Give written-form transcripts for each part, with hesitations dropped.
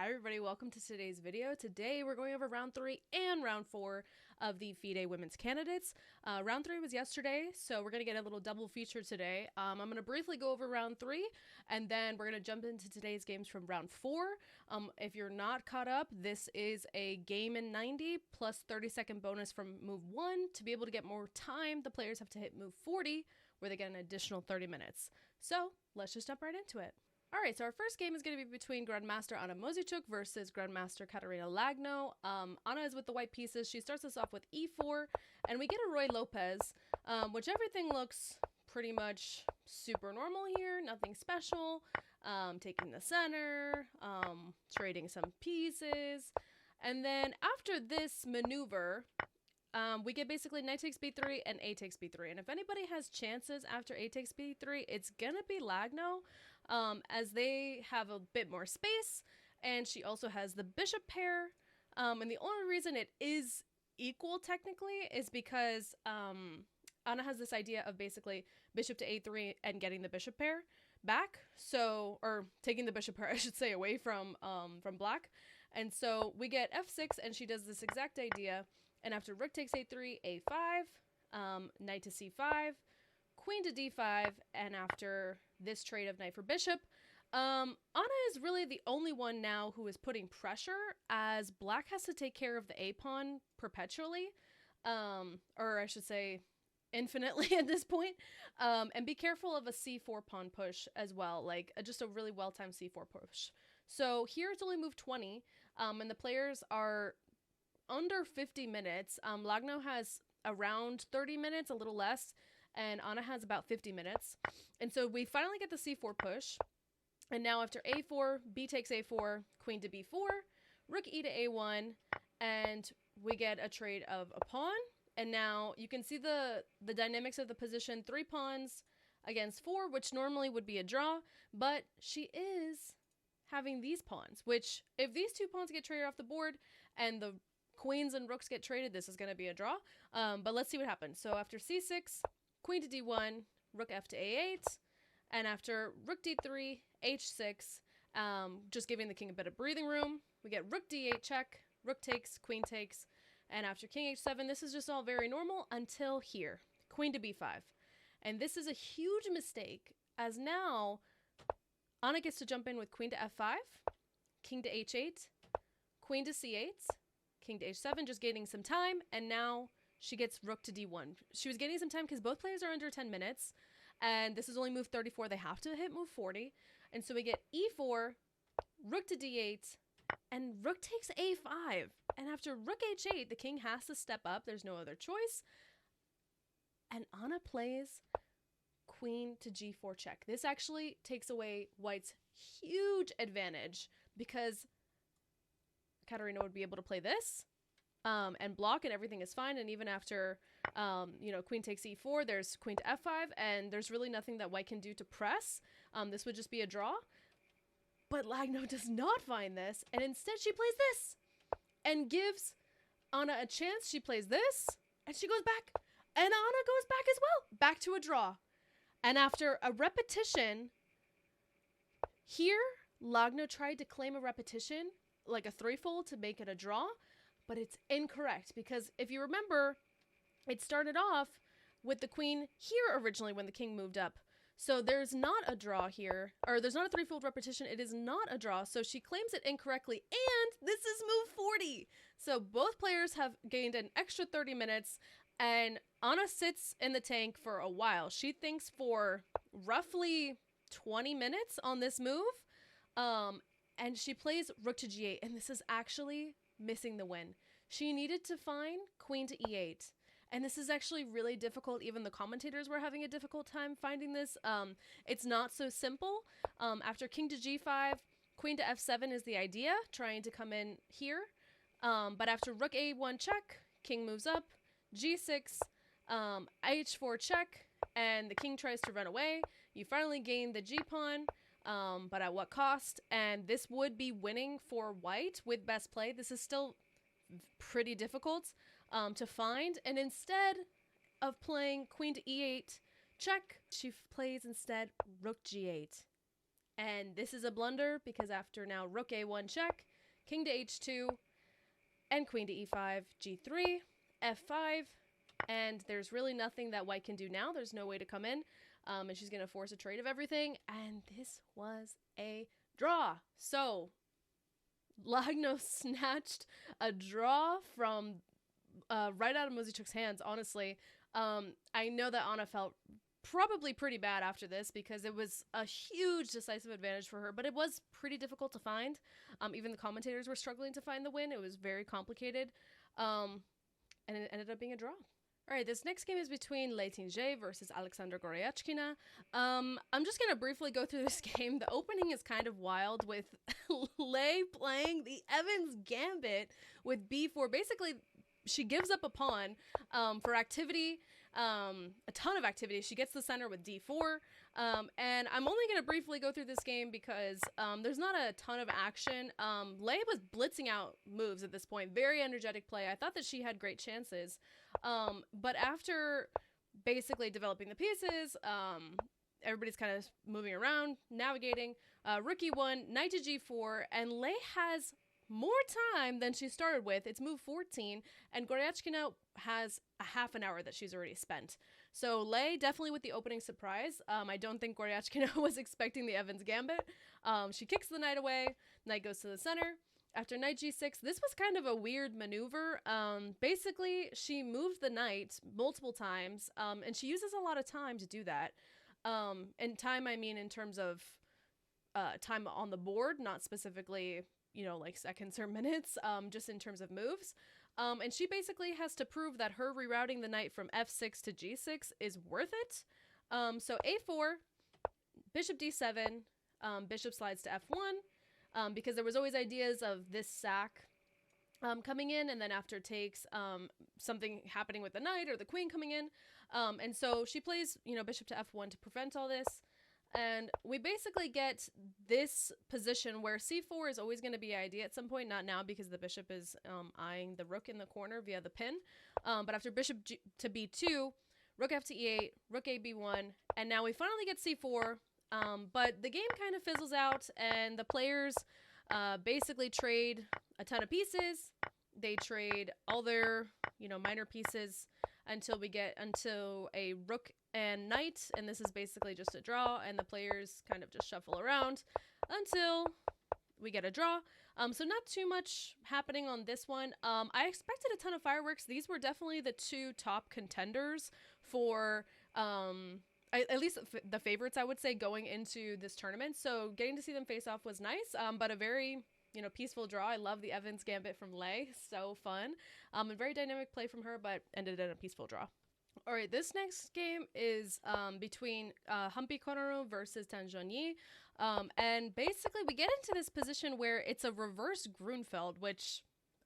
Hi everybody, welcome to today's video. Today we're going over round 3 and round 4 of the FIDE women's candidates. Round 3 was yesterday, so we're going to get a little double feature today. I'm going to briefly go over round 3 and then we're going to jump into today's games from round 4. If you're not caught up, this is a game in 90 plus 30-second bonus from move 1. To be able to get more time, the players have to hit move 40 where they get an additional 30 minutes. So let's just jump right into it. Alright, so our first game is going to be between Grandmaster Anna Mozichuk versus Grandmaster Katarina Lagno. Anna is with the white pieces. She starts us off with e4, and we get a Roy Lopez, which everything looks pretty much super normal here, nothing special. Taking the center, trading some pieces, and then after this maneuver, we get basically knight takes b3 and a takes b3. And if anybody has chances after a takes b3, it's gonna be Lagno, as they have a bit more space, and she also has the bishop pair. And the only reason it is equal technically is because Anna has this idea of basically bishop to a3 and getting the bishop pair back, so, or taking the bishop pair, I should say, away from black. And so we get f6, and she does this exact idea. And after rook takes a3, a5, knight to c5, queen to d5, and after this trade of knight for bishop, Anna is really the only one now who is putting pressure, as black has to take care of the a-pawn perpetually, or I should say infinitely at this point, and be careful of a c4 pawn push as well, like just a really well-timed c4 push. So here it's only move 20, and the players are under 50 minutes. Lagno has around 30 minutes, a little less, and Anna has about 50 minutes. And so we finally get the c4 push. And now after a4, b takes a4, queen to b4, rook e to a1, and we get a trade of a pawn. And now you can see the dynamics of the position, 3 pawns against 4, which normally would be a draw, but she is having these pawns, which if these 2 pawns get traded off the board and the queens and rooks get traded, this is going to be a draw. But let's see what happens. So after c6, queen to d1, rook f to a8, and after rook d3, h6, just giving the king a bit of breathing room, we get rook d8 check, rook takes, queen takes, and after king h7, this is just all very normal until here, queen to b5. And this is a huge mistake, as now Anna gets to jump in with queen to f5, king to h8, queen to c8, king to h7, just gaining some time, and now she gets rook to d1. She was gaining some time because both players are under 10 minutes, and this is only move 34. They have to hit move 40, and so we get e4, rook to d8, and rook takes a5. And after rook h8, the king has to step up. There's no other choice. And Anna plays queen to g4 check. This actually takes away white's huge advantage, because Katarina would be able to play this and block, and everything is fine. And even after, queen takes e4, there's queen to f5, and there's really nothing that white can do to press. This would just be a draw. But Lagno does not find this, and instead she plays this and gives Anna a chance. She plays this, and she goes back, and Anna goes back as well, back to a draw. And after a repetition, here Lagno tried to claim a repetition, like a threefold, to make it a draw, but it's incorrect, because if you remember, it started off with the queen here originally when the king moved up. So there's not a draw here, or there's not a threefold repetition. It is not a draw. So she claims it incorrectly, and this is move 40. So both players have gained an extra 30 minutes, and Anna sits in the tank for a while. She thinks for roughly 20 minutes on this move, and she plays rook to g8, and this is actually missing the win. She needed to find queen to e8, and this is actually really difficult. Even the commentators were having a difficult time finding this. It's not so simple. After king to g5, queen to f7 is the idea, trying to come in here. But after rook a1 check, king moves up, g6, h4 check, and the king tries to run away. You finally gain the g-pawn, but at what cost? And this would be winning for white with best play. This is still pretty difficult to find. And instead of playing queen to e8 check, she plays instead rook g8. And this is a blunder because after now rook a1 check, king to h2, and queen to e5, g3, f5, and there's really nothing that white can do now. There's no way to come in, and she's going to force a trade of everything, and this was a draw. So Lagno snatched a draw from right out of Muzychuk's hands, honestly. I know that Anna felt probably pretty bad after this because it was a huge decisive advantage for her, but it was pretty difficult to find. Even the commentators were struggling to find the win. It was very complicated, and it ended up being a draw. All right, this next game is between Lei Tingzhe versus Alexandra Goryachkina. I'm just going to briefly go through this game. The opening is kind of wild with Lei playing the Evans Gambit with b4. Basically, she gives up a pawn for activity, a ton of activity. She gets the center with d4, and I'm only going to briefly go through this game because there's not a ton of action. Lei was blitzing out moves at this point. Very energetic play. I thought that she had great chances, but after basically developing the pieces, everybody's kind of moving around, navigating. Rook e1, knight to g4, and Lei has more time than she started with. It's move 14, and Goryachkina has a half an hour that she's already spent. So Lei definitely with the opening surprise. I don't think Goryachkina was expecting the Evans Gambit. She kicks the knight away, knight goes to the center. After knight g6, this was kind of a weird maneuver. Basically, she moved the knight multiple times, and she uses a lot of time to do that. And time, I mean in terms of time on the board, not specifically, you know, like seconds or minutes, just in terms of moves. And she basically has to prove that her rerouting the knight from f6 to g6 is worth it. So a4, bishop d7, bishop slides to f1, because there was always ideas of this sack coming in, and then after takes, something happening with the knight or the queen coming in. And so she plays, you know, bishop to f1 to prevent all this. And we basically get this position where c4 is always going to be idea at some point, not now because the bishop is eyeing the rook in the corner via the pin. But after bishop to b2, rook f to e8, rook a b1, and now we finally get c4. But the game kind of fizzles out, and the players basically trade a ton of pieces. They trade all their, you know, minor pieces until we get a rook and knight, and this is basically just a draw, and the players kind of just shuffle around until we get a draw. So not too much happening on this one. I expected a ton of fireworks. These were definitely the two top contenders for at least the favorites, I would say, going into this tournament. So getting to see them face off was nice, but a very, you know, peaceful draw. I love the Evans Gambit from Lei. So fun. A very dynamic play from her, but ended in a peaceful draw. All right, this next game is between Humpy Konoru versus Tan Zhongyi. And basically we get into this position where it's a reverse Grunfeld, which,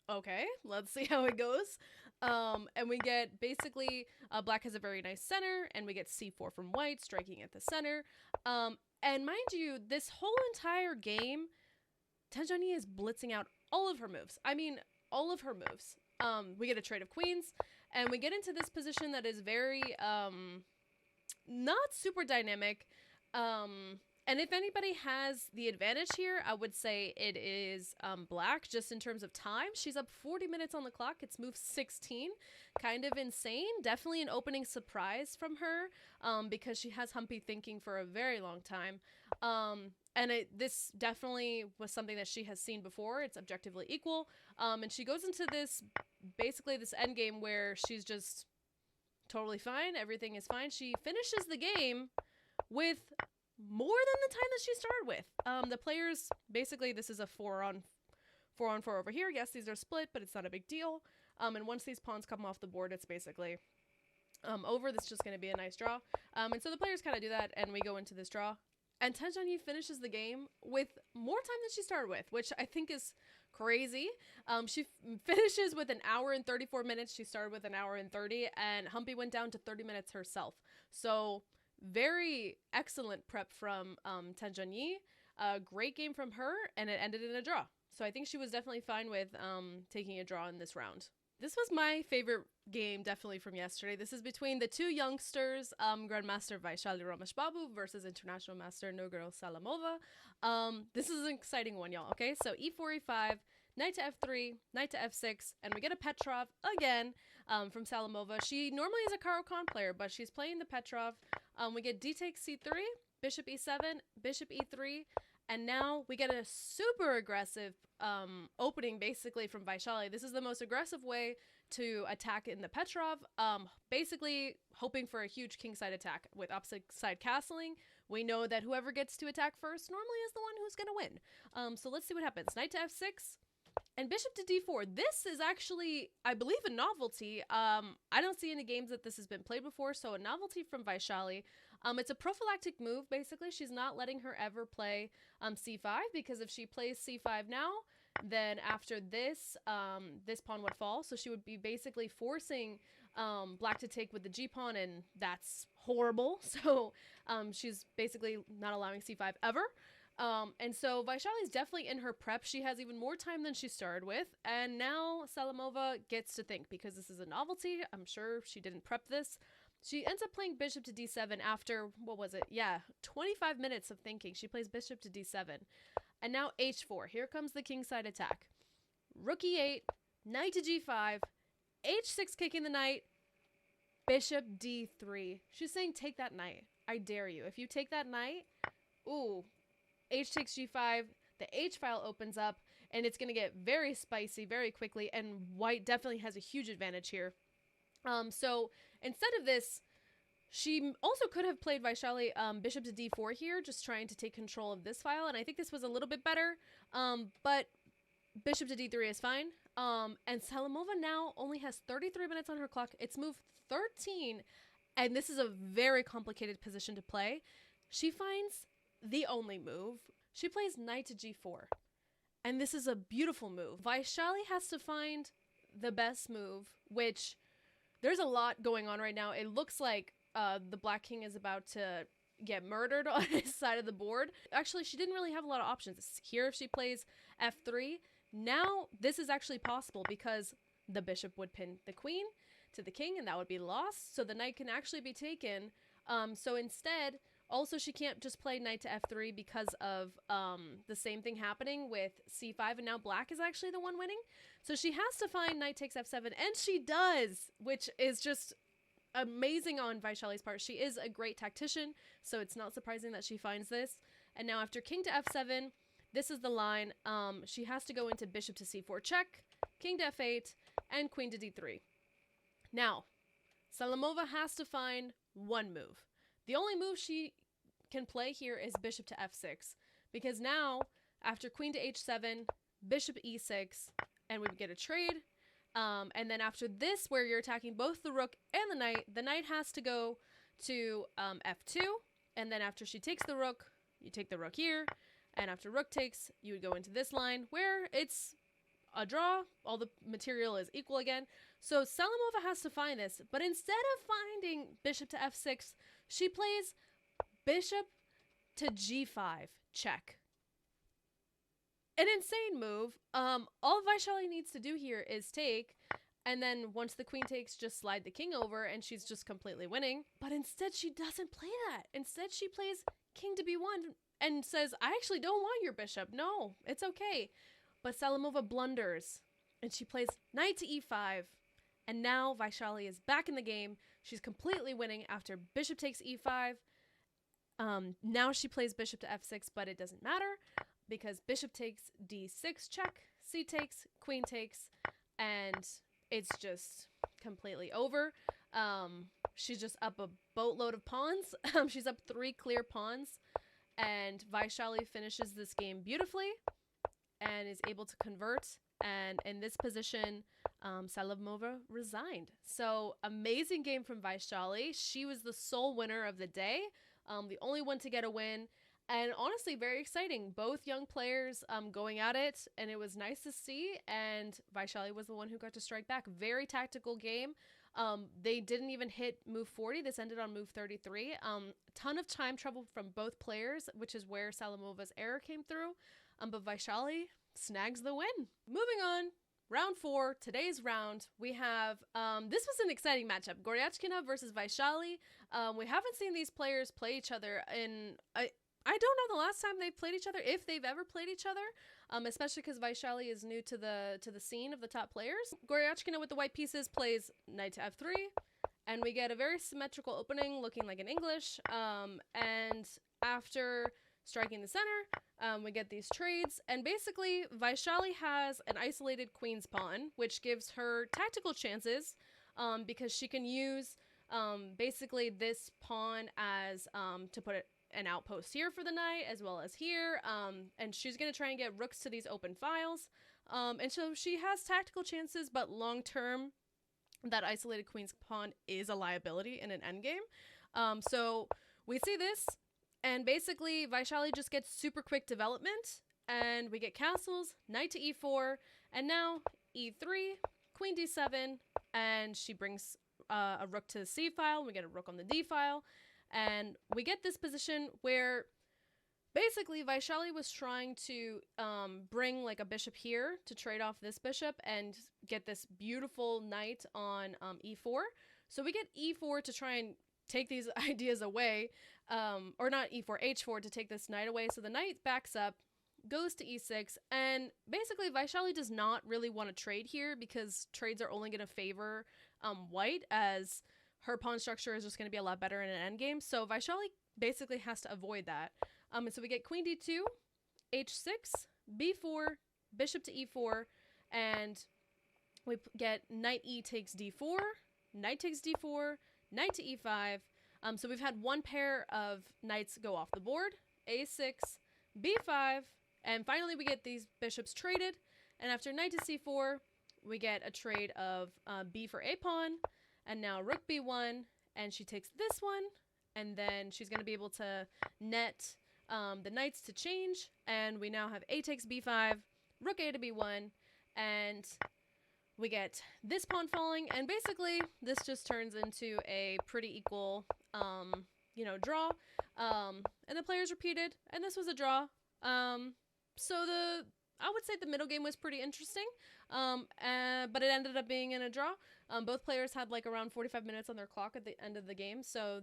okay, let's see how it goes. And we get basically black has a very nice center, and we get c4 from white, striking at the center. And mind you, this whole entire game, Tan Zhongyi is blitzing out all of her moves. I mean, all of her moves. We get a trade of queens, and we get into this position that is very not super dynamic. And if anybody has the advantage here, I would say it is black, just in terms of time. She's up 40 minutes on the clock. It's move 16. Kind of insane. Definitely an opening surprise from her, because she has Humpy thinking for a very long time. And this definitely was something that she has seen before. It's objectively equal. And she goes into this, basically this endgame where she's just totally fine. Everything is fine. She finishes the game with more than the time that she started with. The players, basically this is a 4-on-4 over here. Yes, these are split, but it's not a big deal. And once these pawns come off the board, it's basically over. This is just going to be a nice draw. And so the players kind of do that, and we go into this draw. And Tan Zhongyi finishes the game with more time than she started with, which I think is crazy. She finishes with 1 hour and 34 minutes. She started with 1 hour and 30, and Humpy went down to 30 minutes herself. So very excellent prep from Tan Zhongyi. Great game from her, and it ended in a draw. So I think she was definitely fine with taking a draw in this round. This was my favorite game, definitely from yesterday. This is between the two youngsters, Grandmaster Vaishali Rameshbabu versus International Master Nogaro Salamova. This is an exciting one, y'all, okay? So e4, e5, knight to f3, knight to f6, and we get a Petrov again from Salamova. She normally is a Caro-Kann player, but she's playing the Petrov. We get d takes c3, bishop e7, bishop e3, and now we get a super aggressive opening basically from Vaishali. This is the most aggressive way to attack in the Petrov, basically hoping for a huge kingside attack with opposite side castling. We know that whoever gets to attack first normally is the one who's going to win. So let's see what happens. Knight to f6 and bishop to d4. This is actually, I believe, a novelty. I don't see any games that this has been played before, so a novelty from Vaishali. It's a prophylactic move, basically. She's not letting her ever play c5, because if she plays c5 now, then after this, this pawn would fall. So she would be basically forcing black to take with the g-pawn, and that's horrible. So she's basically not allowing c5 ever. And so Vaishali is definitely in her prep. She has even more time than she started with. And now Salamova gets to think, because this is a novelty. I'm sure she didn't prep this. She ends up playing bishop to d7 after, what was it? Yeah, 25 minutes of thinking. She plays bishop to d7. And now h4. Here comes the kingside attack. Rook e8, knight to g5, h6 kicking the knight, bishop d3. She's saying take that knight. I dare you. If you take that knight, ooh, h takes g5, the h file opens up, and it's going to get very spicy very quickly, and white definitely has a huge advantage here. So instead of this, she also could have played Vaishali bishop to d4 here, just trying to take control of this file, and I think this was a little bit better, but bishop to d3 is fine. And Salamova now only has 33 minutes on her clock. It's move 13, and this is a very complicated position to play. She finds the only move. She plays knight to g4, and this is a beautiful move. Vaishali has to find the best move, which there's a lot going on right now. It looks like the black king is about to get murdered on his side of the board. Actually, she didn't really have a lot of options. Here, if she plays f3, now this is actually possible, because the bishop would pin the queen to the king, and that would be lost. So the knight can actually be taken. So instead, also she can't just play knight to f3 because of the same thing happening with c5, and now black is actually the one winning. So she has to find knight takes f7, and she does, which is just amazing on Vaishali's part. She is a great tactician, so it's not surprising that she finds this. And now after king to f7, this is the line. She has to go into bishop to c4 check, king to f8, and queen to d3. Now, Salamova has to find one move. The only move she can play here is bishop to f6, because now, after queen to h7, bishop e6, and we get a trade. And then after this, where you're attacking both the rook and the knight has to go to f2. And then after she takes the rook, you take the rook here. And after rook takes, you would go into this line where it's a draw. All the material is equal again. So Salamova has to find this. But instead of finding bishop to f6, she plays bishop to g5 check. An insane move. All Vaishali needs to do here is take, and then once the queen takes, just slide the king over, and she's just completely winning. But instead, she doesn't play that. Instead, she plays king to b1 and says, I actually don't want your bishop. No, it's okay. But Salamova blunders, and she plays knight to e5, and now Vaishali is back in the game. She's completely winning after bishop takes e5. Now she plays bishop to f6, but it doesn't matter, because bishop takes d6 check, c takes, queen takes, and it's just completely over. She's just up a boatload of pawns. She's up 3 clear pawns, and Vaishali finishes this game beautifully and is able to convert. And in this position, Salamova resigned. So amazing game from Vaishali. She was the sole winner of the day, the only one to get a win. And honestly, very exciting. Both young players going at it, and it was nice to see. And Vaishali was the one who got to strike back. Very tactical game. They didn't even hit move 40. This ended on move 33. Ton of time trouble from both players, which is where Salamova's error came through. But Vaishali snags the win. Moving on, round 4, today's round, we have, this was an exciting matchup. Goryachkina versus Vaishali. We haven't seen these players play each other in, I don't know the last time they've played each other, if they've ever played each other, especially because Vaishali is new to the scene of the top players. Goryachkina with the white pieces plays knight to f3, and we get a very symmetrical opening looking like an English, and after striking the center, we get these trades, and basically Vaishali has an isolated queen's pawn, which gives her tactical chances, because she can use basically this pawn as to put an outpost here for the knight as well as here, and she's going to try and get rooks to these open files, and so she has tactical chances, but long term that isolated queen's pawn is a liability in an endgame. So we see this, and basically Vaishali just gets super quick development, and we get castles, knight to e4, and now e3, queen d7, and she brings a rook to the c file, we get a rook on the d file, and we get this position where basically Vaishali was trying to bring like a bishop here to trade off this bishop and get this beautiful knight on e4. So we get e4 to try and take these ideas away, or not e4, h4 to take this knight away. So the knight backs up, goes to e6, and basically Vaishali does not really want to trade here because trades are only going to favor white, as her pawn structure is just going to be a lot better in an endgame. So Vaishali basically has to avoid that. And so we get queen d2, h6, b4, bishop to e4, and we get knight e takes d4, knight takes d4, knight to e5. So we've had one pair of knights go off the board, a6, b5, and finally we get these bishops traded. And after knight to c4, we get a trade of b for a pawn, and now rook b1, and she takes this one, and then she's going to be able to net the knights to change, and we now have a takes b5, rook a to b1, and we get this pawn falling, and basically this just turns into a pretty equal, draw, and the players repeated, and this was a draw. So I would say the middle game was pretty interesting, but it ended up being in a draw. Both players had like around 45 minutes on their clock at the end of the game, so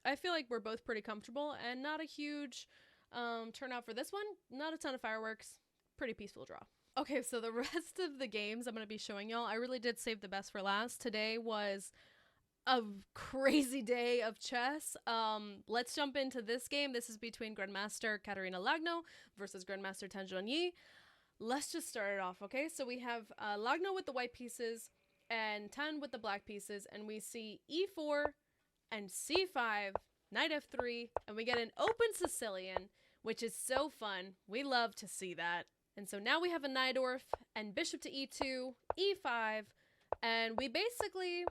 I feel like we're both pretty comfortable, and not a huge turnout for this one. Not a ton of fireworks. Pretty peaceful draw. Okay, so the rest of the games I'm going to be showing y'all, I really did save the best for last. Today was a crazy day of chess. Let's jump into this game. This is between Grandmaster Katerina Lagno versus Grandmaster Tan Zhongyi. Let's just start it off, okay? So we have Lagno with the white pieces and Tan with the black pieces, and we see e4 and c5, knight f3, and we get an open Sicilian, which is so fun. We love to see that. And so now we have a Najdorf and bishop to e2, e5, and we basically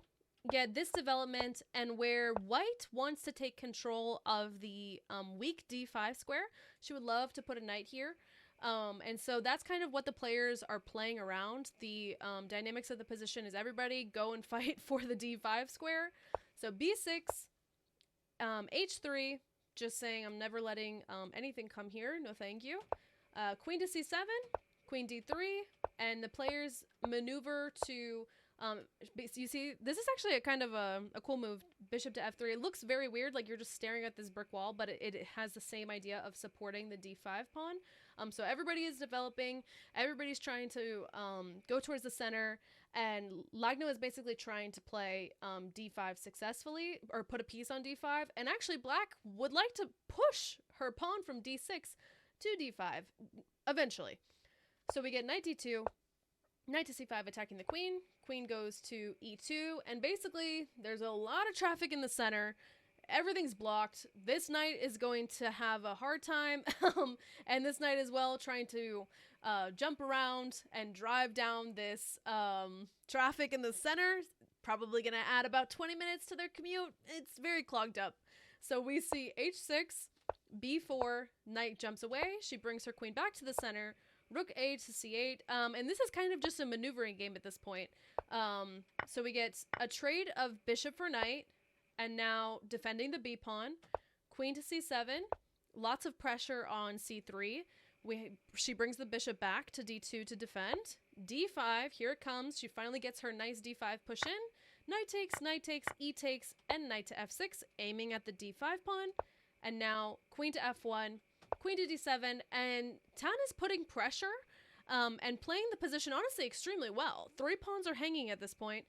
get this development, and where white wants to take control of the weak d5 square, she would love to put a knight here. And so that's kind of what the players are playing around. The dynamics of the position is everybody go and fight for the d5 square. So b6, h3, just saying I'm never letting anything come here. No thank you. Queen to c7, queen d3, and the players maneuver to, you see, this is actually a kind of a cool move, bishop to f3. It looks very weird, like you're just staring at this brick wall, but it has the same idea of supporting the d5 pawn. So everybody is developing, everybody's trying to go towards the center, and Lagno is basically trying to play d5 successfully, or put a piece on d5, and actually black would like to push her pawn from d6 to d5 eventually. So we get knight d2, knight to c5 attacking the queen, queen goes to e2, and basically there's a lot of traffic in the center. Everything's blocked. This knight is going to have a hard time, and this knight as well, trying to jump around and drive down this traffic in the center. Probably going to add about 20 minutes to their commute. It's very clogged up. So we see h6, b4, knight jumps away. She brings her queen back to the center. Rook a to c8, and this is kind of just a maneuvering game at this point. So we get a trade of bishop for knight, and now defending the b pawn. Queen to c7, lots of pressure on c3. she brings the bishop back to d2 to defend. d5, here it comes. She finally gets her nice d5 push in. Knight takes, e takes, and knight to f6, aiming at the d5 pawn. And now queen to f1, queen to d7, and Tan is putting pressure and playing the position honestly extremely well. 3 pawns are hanging at this point.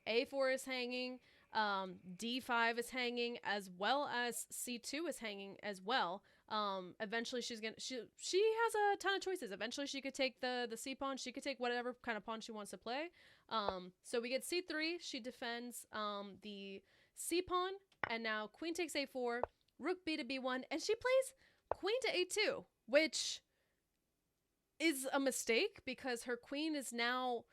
a4 is hanging, d5 is hanging, as well as c2 is hanging as well. Eventually she has a ton of choices. Eventually she could take the c pawn. She could take whatever kind of pawn she wants to play. So we get c3. She defends the c pawn, and now queen takes a4, rook b to b1, and she plays queen to a2, which is a mistake because her queen is now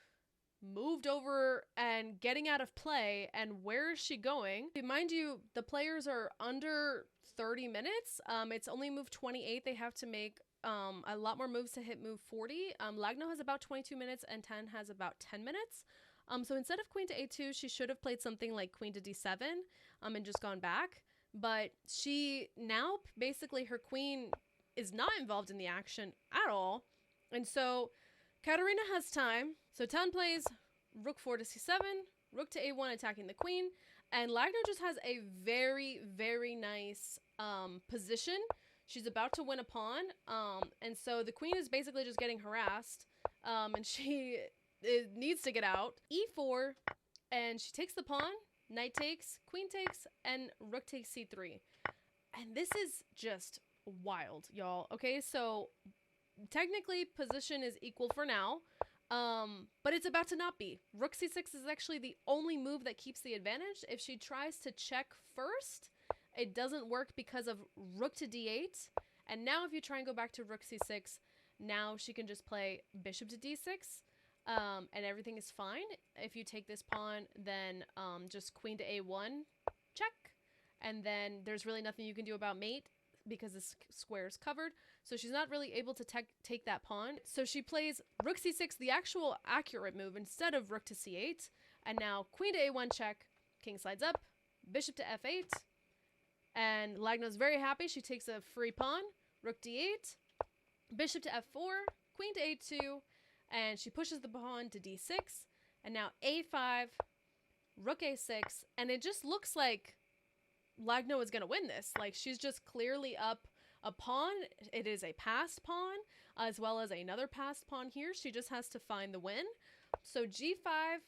moved over and getting out of play. And where is she going? Mind you, the players are under 30 minutes. It's only move 28. They have to make a lot more moves to hit move 40. Lagno has about 22 minutes and Tan has about 10 minutes. So instead of queen to a2, she should have played something like queen to d7 and just gone back. But she now basically, her queen is not involved in the action at all. And so Katarina has time. So Tan plays rook 4 to c7, rook to a1 attacking the queen. And Lagno just has a very, very nice position. She's about to win a pawn. And so the queen is basically just getting harassed. And she needs to get out. e4, and she takes the pawn. Knight takes, queen takes, and rook takes c3. And this is just wild, y'all. Okay, so technically position is equal for now. But it's about to not be. Rook c6 is actually the only move that keeps the advantage. If she tries to check first, it doesn't work because of rook to d8. And now if you try and go back to rook c6, now she can just play bishop to d6. And everything is fine. If you take this pawn, then just queen to a1, check. And then there's really nothing you can do about mate because this square is covered. So she's not really able to take that pawn. So she plays rook c6, the actual accurate move, instead of rook to c8. And now queen to a1 check, king slides up, bishop to f8. And Lagno's very happy. She takes a free pawn, rook d8, bishop to f4, queen to a2, and she pushes the pawn to d6. And now a5, rook a6, and it just looks like Lagno is going to win this. Like, she's just clearly up a pawn. It is a passed pawn, as well as another passed pawn here. She just has to find the win. So g5,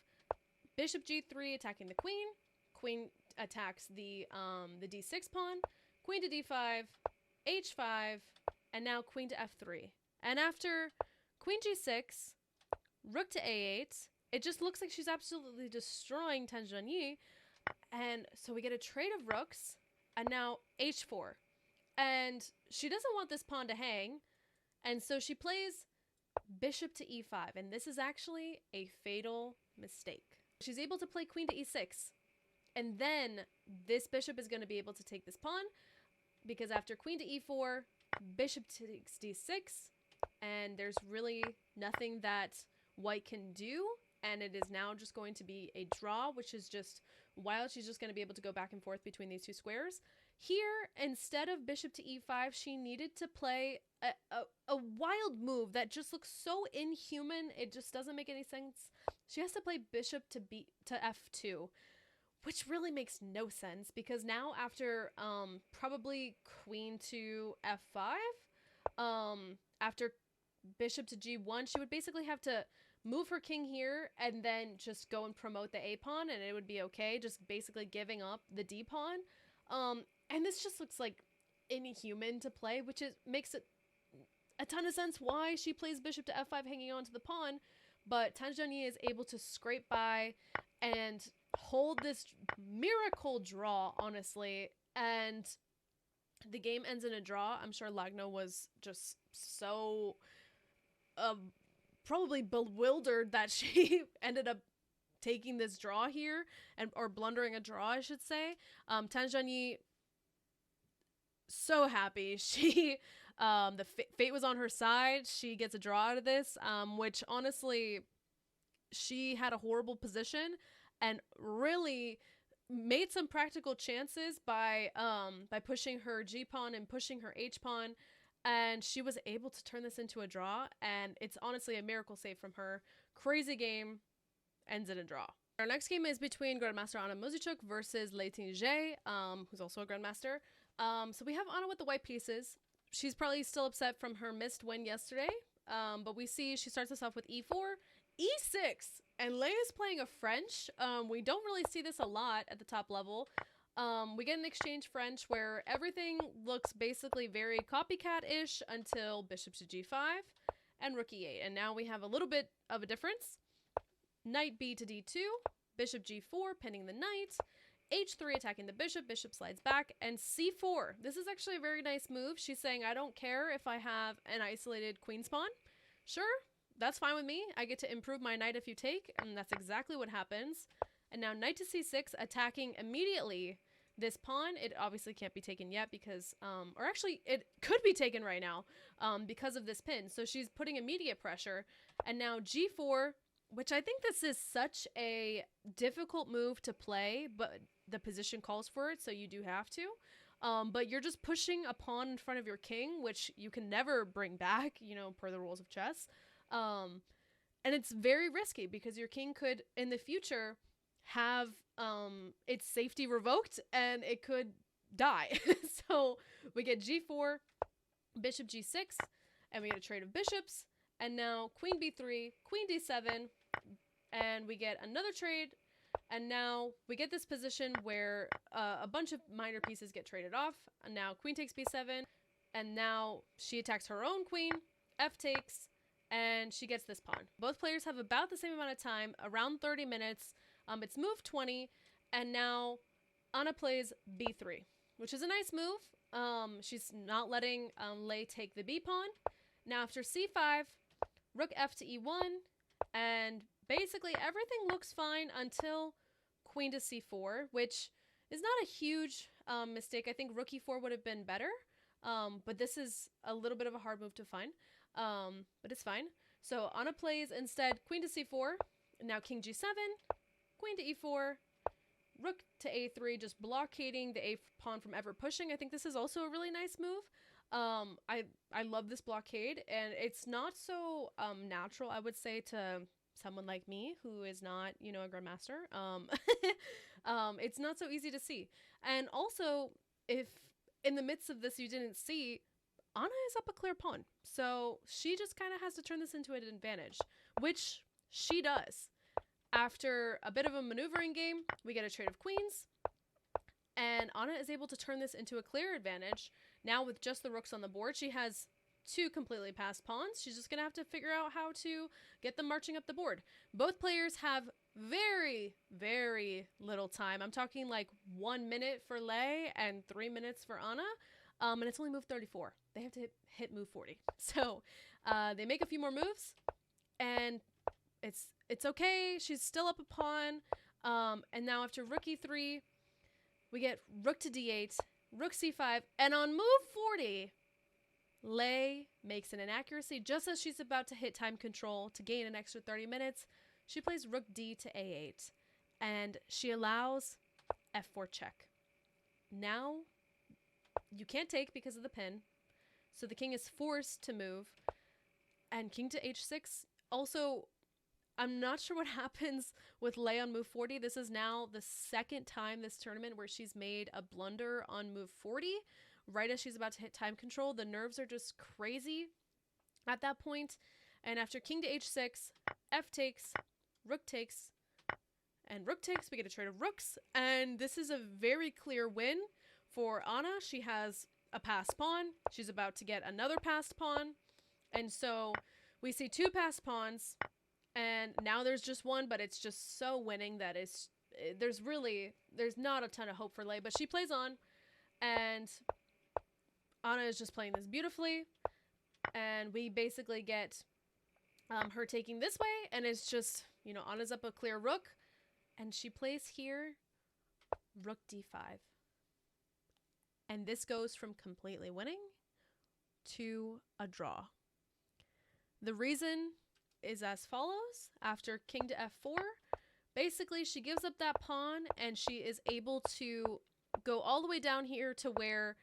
bishop g3 attacking the queen. Queen attacks the d6 pawn. Queen to d5, h5, and now queen to f3. And after queen g6, rook to a8, it just looks like she's absolutely destroying Tan Zhanyi. And so we get a trade of rooks, and now h4. And she doesn't want this pawn to hang, and so she plays bishop to e5, and this is actually a fatal mistake. She's able to play queen to e6, and then this bishop is going to be able to take this pawn, because after queen to e4, bishop takes d6, and there's really nothing that white can do, and it is now just going to be a draw, which is just wild. She's just going to be able to go back and forth between these two squares. Here, instead of bishop to e5, she needed to play a wild move that just looks so inhuman. It just doesn't make any sense. She has to play bishop to f2, which really makes no sense, because now after probably queen to f5, after bishop to g1, she would basically have to move her king here and then just go and promote the a pawn, and it would be okay, just basically giving up the d pawn. And this just looks like inhuman to play, which makes it a ton of sense why she plays bishop to f5 hanging on to the pawn. But Tan Zhanyi is able to scrape by and hold this miracle draw, honestly, and the game ends in a draw. I'm sure Lagno was just so probably bewildered that she ended up taking this draw here, or blundering a draw, I should say. Tan Zhanyi, so happy. She the fate was on her side. She gets a draw out of this, which honestly, she had a horrible position and really made some practical chances by pushing her g pawn and pushing her h pawn. and she was able to turn this into a draw, and it's honestly a miracle save from her. Crazy game, ends in a draw. Our next game is between Grandmaster Anna Muzychuk versus Lei Tingjie, who's also a Grandmaster. So we have Anna with the white pieces. She's probably still upset from her missed win yesterday, but we see she starts us off with e4, e6, and Lei is playing a French. We don't really see this a lot at the top level. We get an exchange French where everything looks basically very copycat-ish until bishop to g5 and rook e8. And now we have a little bit of a difference. Knight b to d2, bishop g4, pinning the knight, h3 attacking the bishop, bishop slides back, and c4. This is actually a very nice move. She's saying, I don't care if I have an isolated queen spawn. Sure, that's fine with me. I get to improve my knight if you take, and that's exactly what happens. And now knight to c6, attacking immediately this pawn. It obviously can't be taken yet because, or actually it could be taken right now because of this pin. So she's putting immediate pressure. And now g4, which I think this is such a difficult move to play, but the position calls for it, so you do have to. But you're just pushing a pawn in front of your king, which you can never bring back, you know, per the rules of chess. And it's very risky because your king could, in the future, have its safety revoked and it could die. So we get g4, bishop g6, and we get a trade of bishops. And now queen b3, queen d7, and we get another trade. And now we get this position where a bunch of minor pieces get traded off. And now queen takes b7, and now she attacks her own queen, f takes, and she gets this pawn. Both players have about the same amount of time, around 30 minutes. It's move 20, and now Anna plays b3, which is a nice move. She's not letting Lei take the b pawn. Now after c5, rook f to e1, and basically everything looks fine until queen to c4, which is not a huge mistake. I think rook e4 would have been better, but this is a little bit of a hard move to find, but it's fine. So Anna plays instead queen to c4, now king g7, queen to e4, rook to a3, just blockading the a pawn from ever pushing. I think this is also a really nice move. I love this blockade, and it's not so natural, I would say, to someone like me who is not, you know, a grandmaster. It's not so easy to see. And also, if in the midst of this you didn't see, Anna is up a clear pawn, so she just kind of has to turn this into an advantage, which she does. After a bit of a maneuvering game, we get a trade of queens, and Anna is able to turn this into a clear advantage. Now with just the rooks on the board, she has two completely passed pawns. She's just going to have to figure out how to get them marching up the board. Both players have very, very little time. I'm talking like 1 minute for Lei and 3 minutes for Anna. And it's only move 34. They have to hit move 40. So they make a few more moves, and it's okay. She's still up a pawn. And now after rook e3, we get rook to d8, rook c5, and on move 40, Lei makes an inaccuracy just as she's about to hit time control to gain an extra 30 minutes. She plays rook d to a8, and she allows f4 check. Now, you can't take because of the pin, so the king is forced to move, and king to h6. Also, I'm not sure what happens with Lei on move 40. This is now the second time this tournament where she's made a blunder on move 40, right as she's about to hit time control. The nerves are just crazy at that point. And after king to h6, f takes, rook takes, and rook takes, we get a trade of rooks. And this is a very clear win for Anna. She has a passed pawn. She's about to get another passed pawn. And so we see two passed pawns. And now there's just one, but it's just so winning that there's not a ton of hope for Lei, but she plays on, and Anna is just playing this beautifully, and we basically get her taking this way, and it's just, you know, Anna's up a clear rook, and she plays here rook d5. And this goes from completely winning to a draw. The reason is as follows. After king to f4, basically she gives up that pawn, and she is able to go all the way down here to where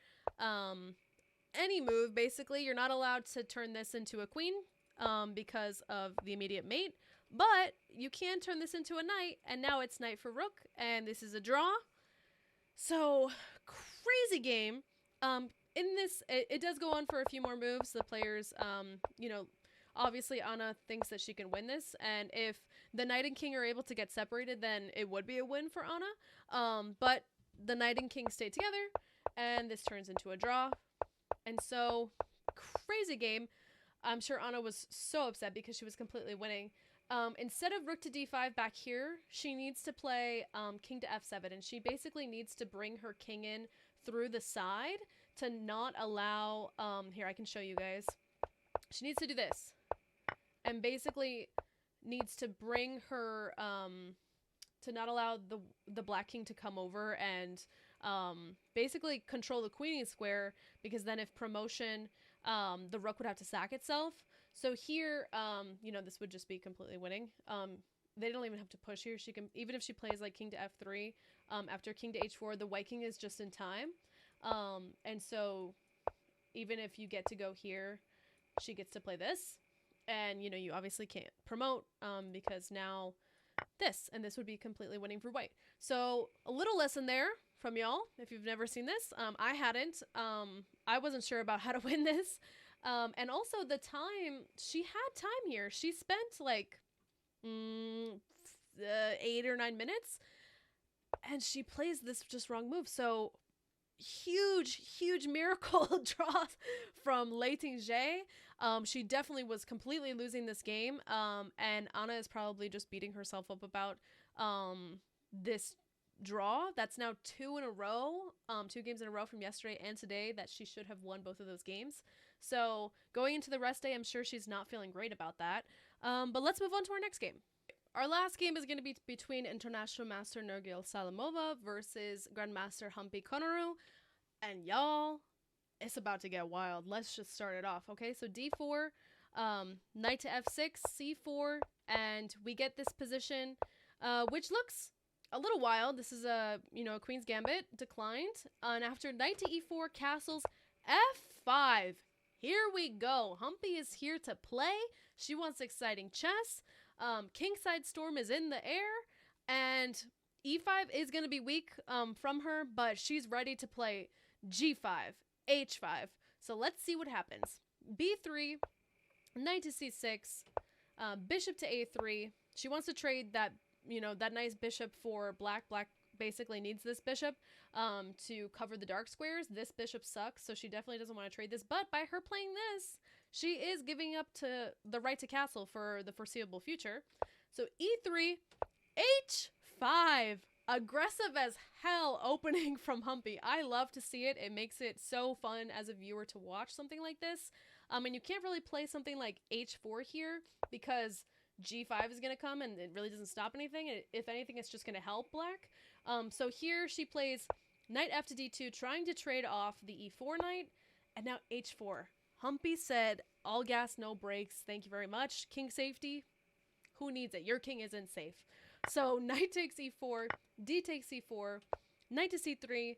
any move, basically. You're not allowed to turn this into a queen because of the immediate mate, but you can turn this into a knight, and now it's knight for rook, and this is a draw. So, crazy game. In this, it does go on for a few more moves. The players, you know, obviously Anna thinks that she can win this, and if the knight and king are able to get separated, then it would be a win for Anna. But the knight and king stay together, and this turns into a draw. And so, crazy game. I'm sure Anna was so upset because she was completely winning. Instead of rook to d5 back here, she needs to play king to f7, and she basically needs to bring her king in through the side to not allow, here, I can show you guys. She needs to do this, and basically needs to bring her, to not allow the black king to come over and basically control the queening square, because then if promotion, the rook would have to sack itself. So here, you know, this would just be completely winning. They don't even have to push here. She can, even if she plays like king to f3, after king to h4, the white king is just in time. And so even if you get to go here, she gets to play this. And, you know, you obviously can't promote because now this, and this would be completely winning for white. So a little lesson there from y'all if you've never seen this. I hadn't. I wasn't sure about how to win this. And also the time, she had time here. She spent like 8 or 9 minutes, and she plays this just wrong move. So huge miracle draw from Lei Ting-jae. She definitely was completely losing this game, and Anna is probably just beating herself up about this draw. That's now 2 in a row, 2 games in a row from yesterday and today that she should have won both of those games. So going into the rest day, I'm sure she's not feeling great about that. But let's move on to our next game. Our last game is going to be between International Master Nurgil Salimova versus Grandmaster Humpy Konoru. And y'all, it's about to get wild. Let's just start it off, okay? So d4, knight to f6, c4, and we get this position, which looks a little wild. This is a, you know, a queen's gambit, declined. And after knight to e4, castles, f5. Here we go. Humpy is here to play. She wants exciting chess. Kingside Storm is in the air, and e5 is going to be weak from her, but she's ready to play g5, h5. So let's see what happens. b3, knight to c6, bishop to a3. She wants to trade that, you know, that nice bishop for black. Black basically needs this bishop to cover the dark squares. This bishop sucks, so she definitely doesn't want to trade this. But by her playing this, she is giving up to the right to castle for the foreseeable future. So e3, h5. Aggressive as hell opening from Humpy. I love to see it. It makes it so fun as a viewer to watch something like this. And you can't really play something like h4 here because g5 is going to come and it really doesn't stop anything. If anything, it's just going to help black. So here she plays knight f to d2, trying to trade off the e4 knight, and now h4. Humpy said, all gas, no brakes. Thank you very much. King safety. Who needs it? Your king isn't safe. So knight takes e4, d takes c4, knight to c3,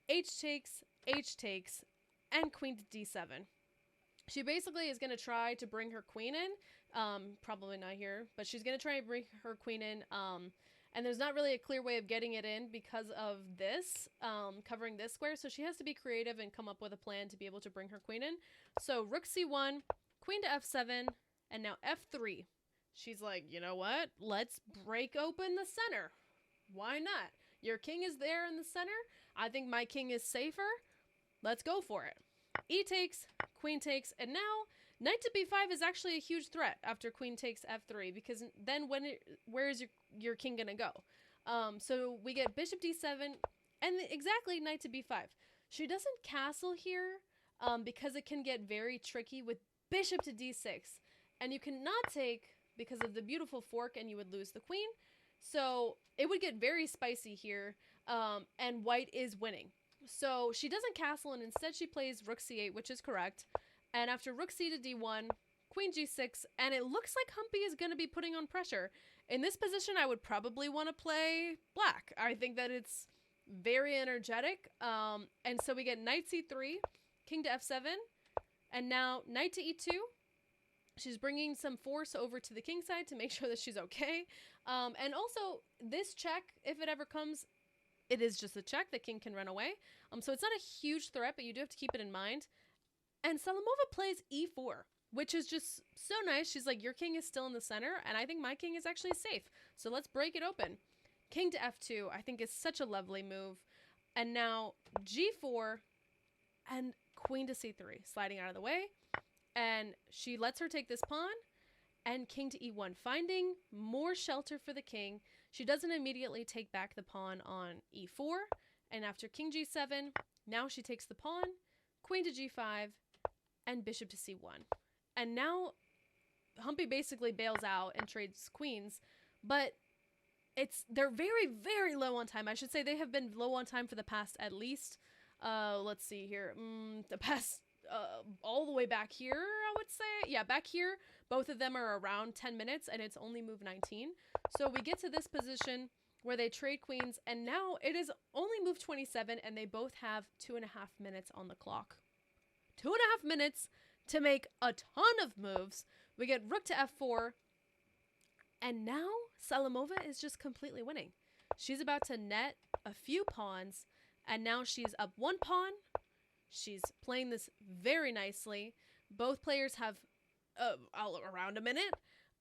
h takes, and queen to d7. She basically is going to try to bring her queen in. Probably not here, but she's going to try to bring her queen in. And there's not really a clear way of getting it in because of this, covering this square. So she has to be creative and come up with a plan to be able to bring her queen in. So rook c1, queen to f7, and now f3. She's like, you know what? Let's break open the center. Why not? Your king is there in the center. I think my king is safer. Let's go for it. E takes, queen takes, and now knight to b5 is actually a huge threat after queen takes f3, because then where is your king gonna go? So we get bishop d7 and exactly knight to b5. She doesn't castle here because it can get very tricky with bishop to d6, and you cannot take because of the beautiful fork, and you would lose the queen. So it would get very spicy here, and white is winning. So she doesn't castle, and instead she plays rook c8, which is correct. And after rook c to d1, queen g6, and it looks like Humpy is going to be putting on pressure. In this position, I would probably want to play black. I think that it's very energetic. And so we get knight c3, king to f7, and now knight to e2. She's bringing some force over to the king side to make sure that she's okay. And also, this check, if it ever comes, it is just a check. The king can run away. So it's not a huge threat, but you do have to keep it in mind. And Salamova plays e4, which is just so nice. She's like, your king is still in the center, and I think my king is actually safe. So let's break it open. King to f2, I think, is such a lovely move. And now g4 and queen to c3, sliding out of the way. And she lets her take this pawn, and king to e1, finding more shelter for the king. She doesn't immediately take back the pawn on e4, and after king g7, now she takes the pawn, queen to g5, and bishop to c1. And now Humpy basically bails out and trades queens, but they're very, very low on time. I should say they have been low on time for the past at least, let's see here, the past all the way back here, I would say. Yeah, back here, both of them are around 10 minutes, and it's only move 19. So we get to this position where they trade queens, and now it is only move 27, and they both have 2.5 minutes on the clock. 2.5 minutes to make a ton of moves. We get rook to f4, and now Salamova is just completely winning. She's about to net a few pawns, and now she's up 1 pawn. She's playing this very nicely. Both players have all around a minute.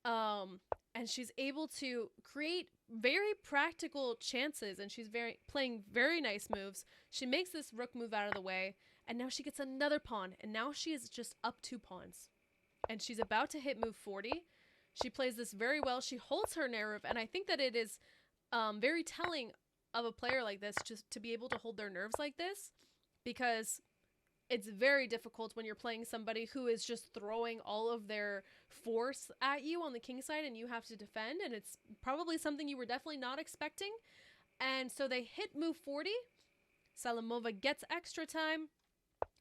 And she's able to create very practical chances, and she's playing very nice moves. She makes this rook move out of the way, and now she gets another pawn, and now she is just up 2 pawns. And she's about to hit move 40. She plays this very well. She holds her nerve, and I think that it is very telling of a player like this just to be able to hold their nerves like this, because it's very difficult when you're playing somebody who is just throwing all of their force at you on the king side and you have to defend, and it's probably something you were definitely not expecting. And so they hit move 40. Salamova gets extra time,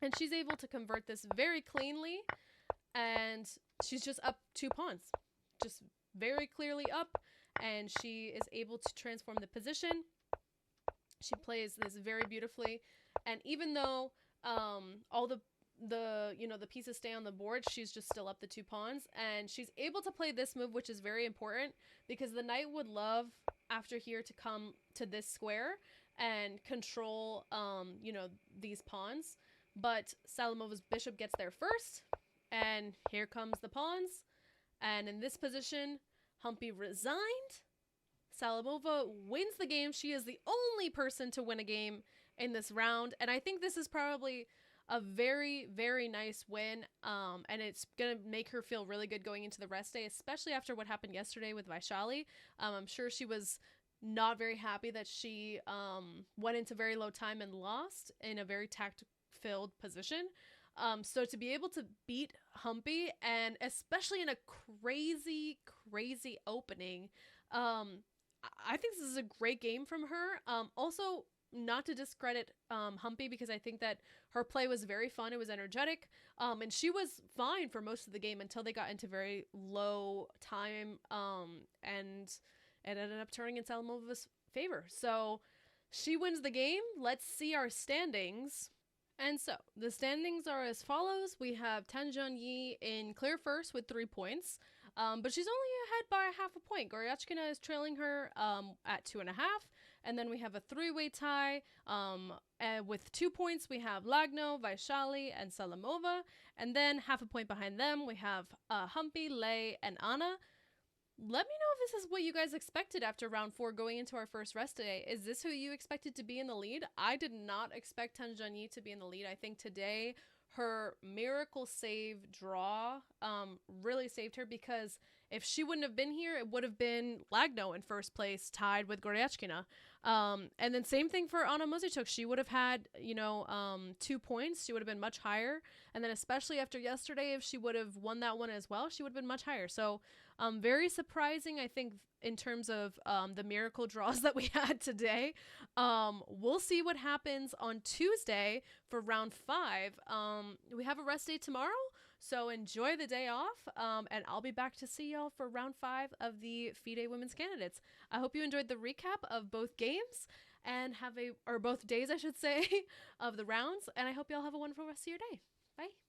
and she's able to convert this very cleanly, and she's just up 2 pawns. Just very clearly up, and she is able to transform the position. She plays this very beautifully, and even though all the pieces stay on the board, she's just still up the 2 pawns, and she's able to play this move, which is very important because the knight would love after here to come to this square and control these pawns, but Salamova's bishop gets there first, and here comes the pawns, and in this position Humpy resigned. Salamova wins the game. She is the only person to win a game in this round, and I think this is probably a very, very nice win, and it's gonna make her feel really good going into the rest day, especially after what happened yesterday with Vaishali. I'm sure she was not very happy that she went into very low time and lost in a very tact-filled position. So to be able to beat Humpy, and especially in a crazy, crazy opening, I think this is a great game from her. Also, not to discredit Humpy, because I think that her play was very fun. It was energetic, and she was fine for most of the game until they got into very low time, and it ended up turning in Salamova's favor. So she wins the game. Let's see our standings. And so the standings are as follows. We have Tan Zhongyi in clear first with 3 points. But she's only ahead by ½ a point. Goryachkina is trailing her at 2.5. And then we have a 3-way tie with 2 points. We have Lagno, Vaishali, and Salamova. And then ½ a point behind them, we have Humpy, Lei, and Anna. Let me know if this is what you guys expected after round 4 going into our first rest day. Is this who you expected to be in the lead? I did not expect Tan Zhongyi to be in the lead. I think today her miracle save draw really saved her, because if she wouldn't have been here, it would have been Lagno in first place, tied with Goryachkina. And then same thing for Anna Muzichuk. She would have had, 2 points. She would have been much higher. And then especially after yesterday, if she would have won that one as well, she would have been much higher. So very surprising, I think, in terms of the miracle draws that we had today. We'll see what happens on Tuesday for round 5. We have a rest day tomorrow, so enjoy the day off, and I'll be back to see y'all for round 5 of the FIDE Women's Candidates. I hope you enjoyed the recap of both games, and have or both days, I should say, of the rounds. And I hope y'all have a wonderful rest of your day. Bye.